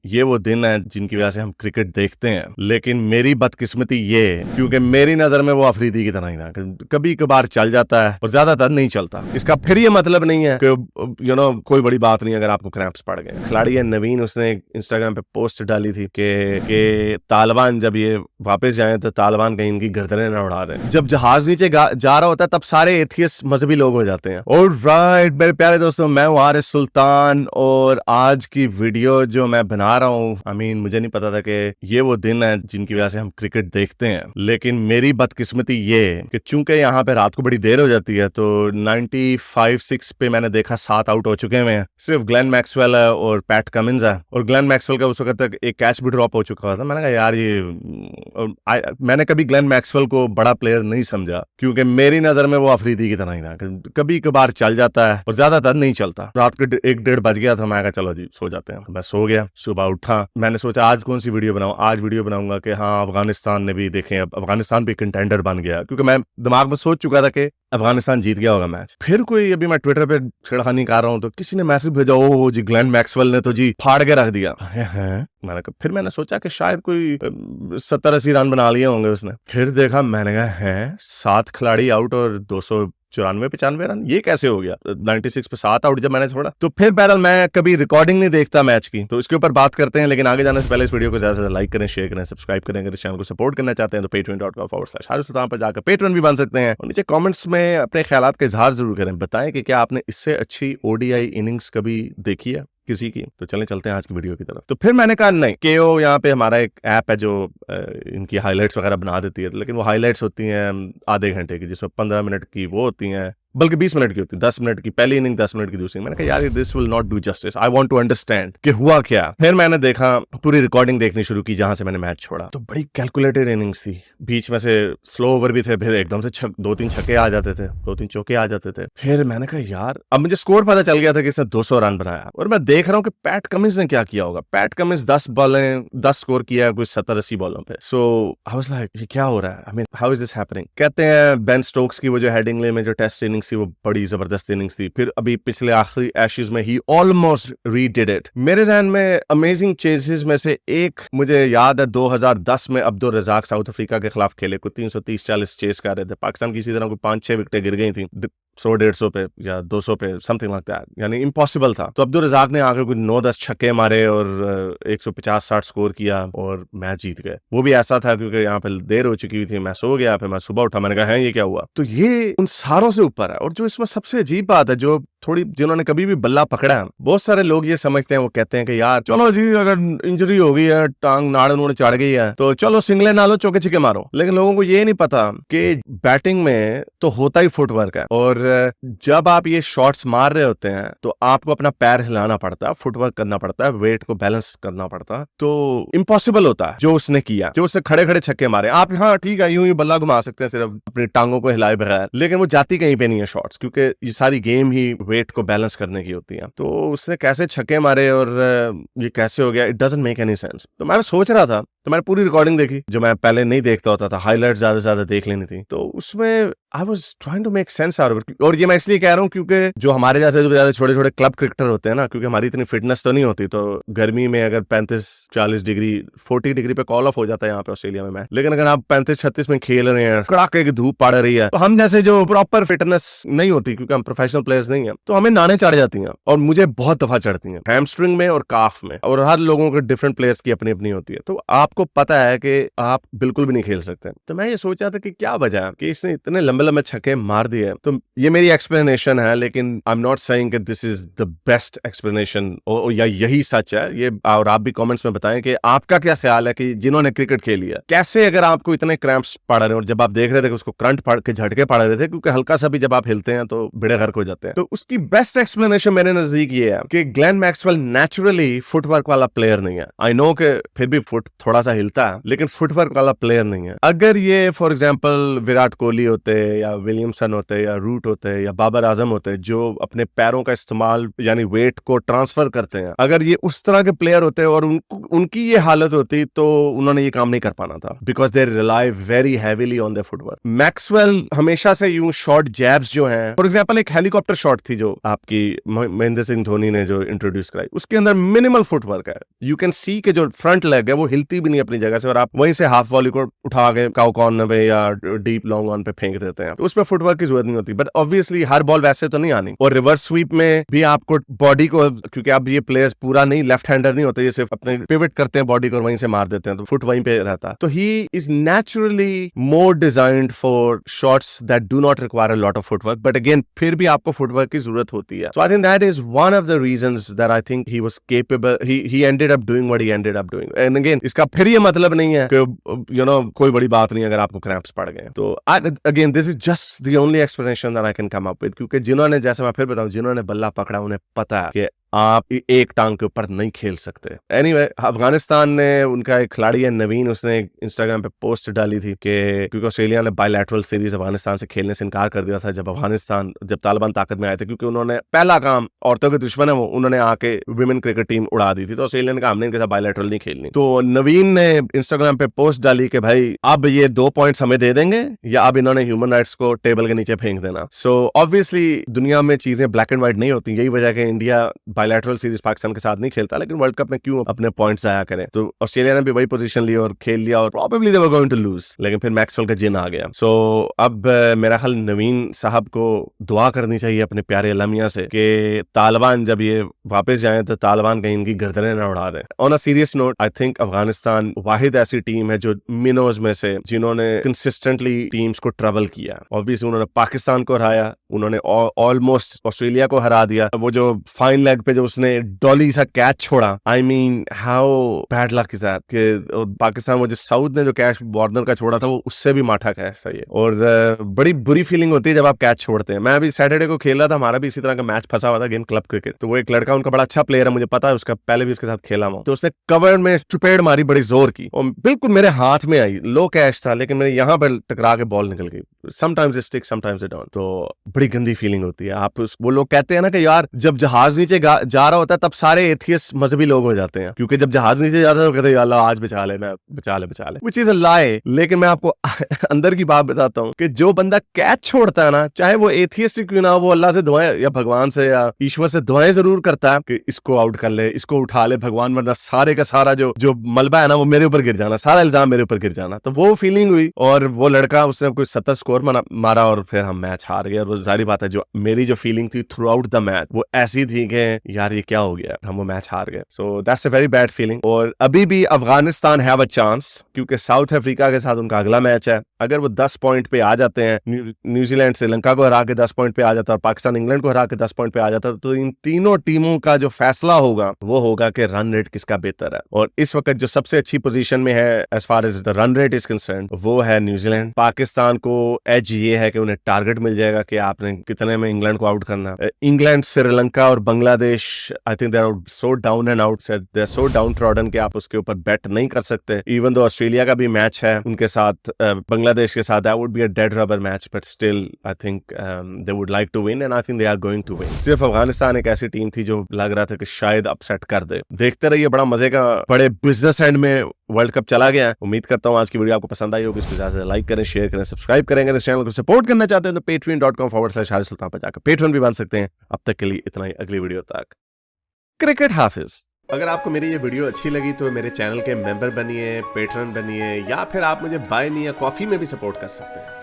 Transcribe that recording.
ये वो दिन है जिनकी वजह से हम क्रिकेट देखते हैं, लेकिन मेरी बदकिस्मती ये है क्योंकि मेरी नजर में वो अफरीदी की तरह ही था, कभी कभार चल जाता है और ज्यादातर नहीं चलता। इसका फिर ये मतलब नहीं है कि कोई बड़ी बात नहीं अगर आपको क्रैम्प्स पड़ गए। खिलाड़ी है नवीन, उसने इंस्टाग्राम पे पोस्ट डाली थी कि तालिबान जब ये वापस जाए तो तालिबान कहीं इनकी गर्दनें ना उड़ा दें। जब जहाज नीचे जा रहा होता है तब सारे एथियस्ट मजहबी लोग हो जाते हैं। ऑलराइट मेरे प्यारे दोस्तों, मैं हूं हारिस सुल्तान और आज की वीडियो जो मैं बना रहा हूं, मुझे नहीं पता था कि ये वो दिन है जिनकी वजह से हम क्रिकेट देखते हैं, लेकिन मेरी बदकिस्मती ये है कि चूंकि यहाँ पे रात को बड़ी देर हो जाती है तो 95-6 पे मैंने देखा 7 आउट हो चुके हैं। सिर्फ ग्लेन मैक्सवेल है और पैट कमिंस है, और ग्लेन मैक्सवेल का उस वक्त तक एक कैच भी ड्रॉप हो चुका था। मैंने कहा यार मैंने कभी ग्लेन मैक्सवेल को बड़ा प्लेयर नहीं समझा क्योंकि मेरी नजर में वो अफरीदी की तरह ही था, कभी कभार चल जाता है और ज्यादातर नहीं चलता। रात को 1-1:30 बज गया था, मैं कहा चलो जी सो जाते हैं। मैं सो गया, सुबह उठा, मैंने सोचा आज कौन सी वीडियो बनाऊं। आज वीडियो बनाऊंगा कि हाँ अफगानिस्तान ने भी देखें, अब अफगानिस्तान भी कंटेंडर बन गया, क्योंकि मैं दिमाग में सोच चुका था कि अफगानिस्तान जीत गया होगा मैच। फिर कोई अभी मैं ट्विटर पे छेड़खानी कर रहा हूं तो किसी ने मैसेज भेजा, ओह जी ग्लेन मैक्सवेल ने तो जी फाड़ के रख दिया है। फिर मैंने सोचा कि शायद कोई 70-80 रन बना लिए होंगे उसने। फिर देखा, मैंने कहा है 7 खिलाड़ी आउट और 294-95 रन, ये कैसे हो गया? 96 पे 7 आउट जब मैंने छोड़ा तो फिर बहरहाल मैं कभी रिकॉर्डिंग नहीं देखता मैच की, तो इसके ऊपर बात करते हैं। लेकिन आगे जाने से पहले इस वीडियो को ज्यादा से ज्यादा लाइक करें, शेयर करें, सब्सक्राइब करें। अगर इस चैनल को सपोर्ट करना चाहते हैं तो patreon.com/हारिस सुल्तान पर जाकर पेट्रन भी बन सकते हैं। और नीचे कमेंट्स में अपने ख्यालात का इजहार जरूर करें, बताएं कि क्या आपने इससे अच्छी ओडीआई इनिंग्स कभी देखी है किसी की। तो चलते हैं आज की वीडियो की तरफ। तो फिर मैंने कहा नहीं, केओ यहाँ पे हमारा एक ऐप है जो इनकी हाइलाइट्स वगैरह बना देती है, लेकिन वो हाइलाइट्स होती हैं आधे घंटे की, जिसमें 15 मिनट की वो होती हैं, बल्कि 20 मिनट की होती है। 10 मिनट की पहली इनिंग, 10 मिनट की दूसरी। मैंने कहा यार this will not do justice, I want to understand कि हुआ क्या। फिर मैंने देखा, पूरी रिकॉर्डिंग देखनी शुरू की जहां से मैंने मैच छोड़ा, तो बड़ी कैलकुलेटेड इनिंग्स थी। बीच में से स्लो ओवर भी थे, फिर एकदम से 2-3 छक्के आ जाते थे, 2-3 चौके आ जाते थे। फिर मैंने कहा यार, अब मुझे स्कोर पता चल गया था कि इसने 200 रन बनाया, और मैं देख रहा हूँ कि पैट कमिंस ने क्या किया होगा। पैट कमिंस 10 बॉलें 10 स्कोर किया कुछ 70-80 बॉलों पे। सो आई वाज लाइक ये क्या हो रहा है, हाउ इज दिस हैपनिंग। कहते हैं बेन स्टोक्स की वो जो हेडिंगले में जो टेस्ट इनिंग्स थी वो बड़ी जबरदस्त इनिंग्स थी। फिर अभी पिछले आखिरी एशेज में ही ऑलमोस्ट रीडिड इट। मेरे ज़हन में अमेजिंग चेजेस में से एक मुझे याद है, 2010 में अब्दुल रजाक साउथ अफ्रीका के खिलाफ खेले, कुछ 330-40 चेस कर रहे थे। पाकिस्तान की इसी तरह को 5-6 विकेटें गिर गई थी, 100-150 पे या 200 पे, समथिंग लाइक दैट, यानी इम्पॉसिबल था। तो अब्दुल रजाक ने आकर कुछ 9-10 छक्के मारे और 150-60 स्कोर किया और मैच जीत गए। वो भी ऐसा था क्योंकि यहाँ पे देर हो चुकी हुई थी, मैं सो गया। फिर मैं सुबह उठा, मैंने कहा है ये क्या हुआ। तो ये उन सारों से ऊपर है। और जो इसमें सबसे अजीब बात है, जो थोड़ी जिन्होंने कभी भी बल्ला पकड़ा है, बहुत सारे लोग ये समझते हैं, वो कहते हैं कि यार चलो जी अगर इंजरी हो गई है, टांग नाड़ चढ़ गई है तो चलो सिंगले ना लो, चौके छिके मारो। लेकिन लोगों को ये नहीं पता कि बैटिंग में तो होता ही फुटवर्क है, और जब आप ये शॉट्स मार रहे होते हैं तो आपको अपना पैर हिलाना पड़ता है, फुटवर्क करना पड़ता है, वेट को बैलेंस करना पड़ता है। तो इम्पॉसिबल होता है जो उसने किया, जो उसने खड़े खड़े छक्के मारे। आप हाँ ठीक है, यूं ही बल्ला घुमा सकते हैं सिर्फ अपनी टांगों को हिलाए बगैर, लेकिन वो जाती कहीं पे नहीं है शॉट्स, क्योंकि ये सारी गेम ही वेट को बैलेंस करने की होती है। तो उसने कैसे छक्के मारे और ये कैसे हो गया, it doesn't make any sense. तो मैं सोच रहा था, तो मैंने पूरी रिकॉर्डिंग देखी जो मैं पहले नहीं देखता होता था, हाइलाइट ज्यादा से ज्यादा देख लेनी थी। तो उसमें I was trying to make sense out of it. और ये मैं इसलिए कह रहा हूँ क्योंकि जो हमारे जैसे जो ज्यादा छोटे छोटे क्लब क्रिकेटर होते हैं ना, क्योंकि हमारी इतनी फिटनेस तो नहीं होती, तो गर्मी में अगर 35-40 डिग्री 40 डिग्री पे कॉल ऑफ हो जाता है यहाँ पे ऑस्ट्रेलिया में मैच। लेकिन अगर आप 35-36 में खेल रहे हैं, कड़ाके की धूप पड़ रही है, तो हम जैसे जो प्रॉपर फिटनेस नहीं होती, क्योंकि हम प्रोफेशनल प्लेयर्स नहीं है, तो हमें नाने चढ़ जाती हैं। और मुझे बहुत दफा चढ़ती हैं, हैमस्ट्रिंग में और काफ में। और हर लोगों के डिफरेंट प्लेयर्स की अपनी अपनी होती है, तो आपको पता है कि आप बिल्कुल भी नहीं खेल सकते। तो मैं ये सोच रहा था कि क्या वजह है कि इसने इतने लंबे लंबे छक्के मार दिए। तो ये मेरी एक्सप्लेनेशन है, लेकिन आई एम नॉट सेइंग कि this is the best explanation या यही सच है ये। और आप भी कमेंट्स में बताएं कि आपका क्या ख्याल है कि जिन्होंने क्रिकेट खेली है, कैसे अगर आपको इतने क्रैम्प्स पड़ रहे हैं, और जब आप देख रहे थे कि उसको करंट पड़ के झटके पड़ रहे थे, क्योंकि हल्का सा भी जब आप हिलते हैं तो बेड़े गर्क हो जाते हैं। तो उसकी बेस्ट एक्सप्लेनेशन मेरे नजदीक ये है कि ग्लेन मैक्सवेल नेचुरली फुटवर्क वाला प्लेयर नहीं है। आई नो कि फिर भी फुट थोड़ा सा हिलता है, लेकिन फुटवर्क वाला प्लेयर नहीं है। अगर ये फॉर एग्जांपल विराट कोहली होते या विलियमसन होते या रूट होते या बाबर आजम होते जो अपने पैरों का इस्तेमाल यानी वेट को ट्रांसफर करते हैं, अगर ये उस तरह के प्लेयर होते और उनकी ये हालत होती तो उन्होंने ये काम नहीं कर पाना था, because they rely very heavily on their footwork. Maxwell हमेशा से यूं शॉर्ट जैब्स जो हैं, फॉर एग्जांपल एक हेलीकॉप्टर शॉट थी जो आपकी महेंद्र सिंह धोनी ने जो इंट्रोड्यूस कराई, उसके अंदर मिनिमल फुटवर्क है। यू कैन सी के जो फ्रंट लेग है वो हिलती भी नहीं अपनी जगह से, और आप वहीं से हाफ वॉली को उठा के काउ कॉर्नर पे या डीप लॉन्ग ऑन पे फेंक देते हैं, तो उसमें फुटवर्क की जरूरत नहीं होती। बट ऑब्वियसली हर बॉल वैसे तो नहीं आनी, और रिवर्स स्वीप में भी आपको बॉडी को, क्योंकि अब ये प्लेयर्स पूरा नहीं लेफ्ट हैंडर नहीं होते, ये सिर्फ अपने पिवट करते हैं बॉडी को और वहीं से मार देते हैं, तो फुट वहीं पे रहता है। तो he is naturally more designed for shots that do not require a lot of footwork, but again फिर भी आपको फुटवर्क की जरूरत होती है। So I think that is one of the reasons that I think he was capable, he ended up doing what he ended up doing. And again इसका फिर ये मतलब नहीं है कि यू नो कोई बड़ी बात नहीं अगर आपको क्रैम्प्स पड़ गए। तो again this is just the only explanation that I can come up with, क्योंकि जिन्होंने, जैसे मैं फिर बताऊं, जिन्होंने बल्ला पकड़ा उन्हें पता है कि आप एक टांग के ऊपर नहीं खेल सकते। एनीवे, अफगानिस्तान ने, उनका एक खिलाड़ी है नवीन, उसने इंस्टाग्राम पे पोस्ट डाली थी कि क्योंकि ऑस्ट्रेलिया ने बायलैटरल सीरीज अफगानिस्तान से खेलने से इनकार कर दिया था जब तालिबान ताकत में आए थे, क्योंकि उन्होंने पहला काम, औरतों के दुश्मन है वो, उन्होंने आके वुमेन क्रिकेट टीम उड़ा दी थी, तो ऑस्ट्रेलिया ने कहा हमने इनके साथ बायलैटरल नहीं खेलनी। तो नवीन ने इंस्टाग्राम पे पोस्ट डाली कि भाई अब ये 2 पॉइंट्स हमें दे देंगे या अब इन्होंने ह्यूमन राइट्स को टेबल के नीचे फेंक देना। सो ऑब्वियसली दुनिया में चीजें ब्लैक एंड व्हाइट नहीं होती, यही वजह है कि इंडिया बायलैटरल सीरीज पाकिस्तान के साथ नहीं खेलता, लेकिन वर्ल्ड कप में क्यों अपने पॉइंट्स आया करें। तो ऑस्ट्रेलिया ने भी वही पोजीशन ली और खेल लिया, और probably they were going to lose, लेकिन फिर मैक्सवेल का जिन आ गया। सो अब मेरा ख्याल नवीन साहब को दुआ करनी चाहिए अपने प्यारे अल्लाह से कि तालिबान जब ये वापस जाए तो तालिबान कहीं इनकी गर्दनें ना उड़ा दें। On a serious note, I think Afghanistan वाहिद ऐसी टीम है जो मिनोज में से जिन्होंने कंसिस्टेंटली टीम्स को ट्रबल किया। ऑब्वियसली उन्होंने पाकिस्तान को हराया, उन्होंने ऑलमोस्ट ऑस्ट्रेलिया को हरा दिया। वो जो फाइन लेग पे जो उसने डॉली सा कैच छोड़ा, I mean how bad luck is that, कि पाकिस्तान वो जो साउथ ने जो कैच वार्नर का छोड़ा था वो उससे भी माठा कैच था ये। और बड़ी बुरी फीलिंग होती है जब आप कैच छोड़ते हैं। मैं अभी सैटरडे को खेल रहा था, हमारा भी इसी तरह का मैच फंसा हुआ था गेम क्लब क्रिकेट। तो वो एक लड़का, उनका बड़ा अच्छा प्लेयर है, मुझे पता है, उसका पहले भी उसके साथ खेला हूं, तो उसने कवर में चुपेड़ मारी बड़ी जोर की और बिल्कुल मेरे हाथ में आई। लो कैच था लेकिन मेरे यहाँ पर टकरा के बॉल निकल गई। Sometimes it sticks, sometimes it don't. तो बड़ी गंदी फीलिंग होती है। आप वो लोग कहते हैं ना कि यार जब जहाज नीचे जा रहा होता है तब सारे एथियस्ट मजहबी लोग हो जाते हैं, क्योंकि जब जहाज नीचे जाता है तो कहते हैं अल्लाह आज बचा ले, मैं बचा ले व्हिच इज अ लाई। लेकिन मैं आपको अंदर की बात बताता हूँ कि जो बंदा कैच छोड़ता है ना, चाहे वो एथियस्ट क्यों ना, वो अल्लाह से दुआएं या भगवान से या ईश्वर से दुआएं जरूर करता है कि इसको आउट कर ले, इसको उठा ले भगवान, वरना सारे का सारा जो मलबा है ना वो मेरे ऊपर गिर जाना, सारा इल्जाम मेरे ऊपर गिर जाना। तो वो फीलिंग हुई और वो लड़का, उसने कोई 70 स्कोर मारा और फिर हम मैच हार गए। और वो जाहिर बात है जो मेरी जो फीलिंग थी थ्रू आउट द मैच वो ऐसी थी कि यार ये क्या हो गया, हम वो मैच हार गए। So that's a very bad feeling. और अभी भी अफगानिस्तान हैव अ चांस, क्योंकि साउथ अफ्रीका के साथ उनका अगला मैच है। अगर वो 10 पॉइंट पे आ जाते हैं, न्यूजीलैंड श्रीलंका को हरा के 10 पॉइंट पे आ जाता है और पाकिस्तान इंग्लैंड को हरा के 10 पॉइंट पे आ जाता है, तो इन तीनों टीमों का जो फैसला होगा वो होगा कि रन रेट किसका बेहतर है। और इस वक्त जो सबसे अच्छी पोजीशन में है as far as the run rate is concern वो है न्यूजीलैंड। पाकिस्तान को एज ये है कि उन्हें टारगेट मिल जाएगा कि आपने कितने में इंग्लैंड को आउट करना है। इंग्लैंड, श्रीलंका और Bangladesh, I think they are so down and out, they are so downtrodden कि आप उसके ऊपर बेट नहीं कर सकते। इवन दो ऑस्ट्रेलिया का भी मैच है उनके साथ, बांग्लादेश के साथ, that would be a dead rubber match, but still I think they would like to win and I think they are going to win. सिर्फ अफगानिस्तान एक ऐसी टीम थी जो लग रहा था कि शायद अपसेट कर दे। देखते रहिए, बड़ा मजे का, बड़े बिजनेस एंड में वर्ल्ड कप चला गया है। उम्मीद करता हूँ आज की वीडियो आपको पसंद आई होगी। इसको ज्यादा से लाइक करें, शेयर करें, सब्सक्राइब करेंगे। इस चैनल को सपोर्ट करना चाहते हैं तो patreon.com/हारिस सुल्तान पर जाकर पेट्रन भी बन सकते हैं। अब तक के लिए इतना ही, अगली वीडियो तक क्रिकेट हाफिज। अगर आपको मेरी ये वीडियो अच्छी लगी तो मेरे चैनल के मेंबर बनिए, पेट्रन बनिए, या फिर आप मुझे बाय मी या कॉफी में भी सपोर्ट कर सकते हैं।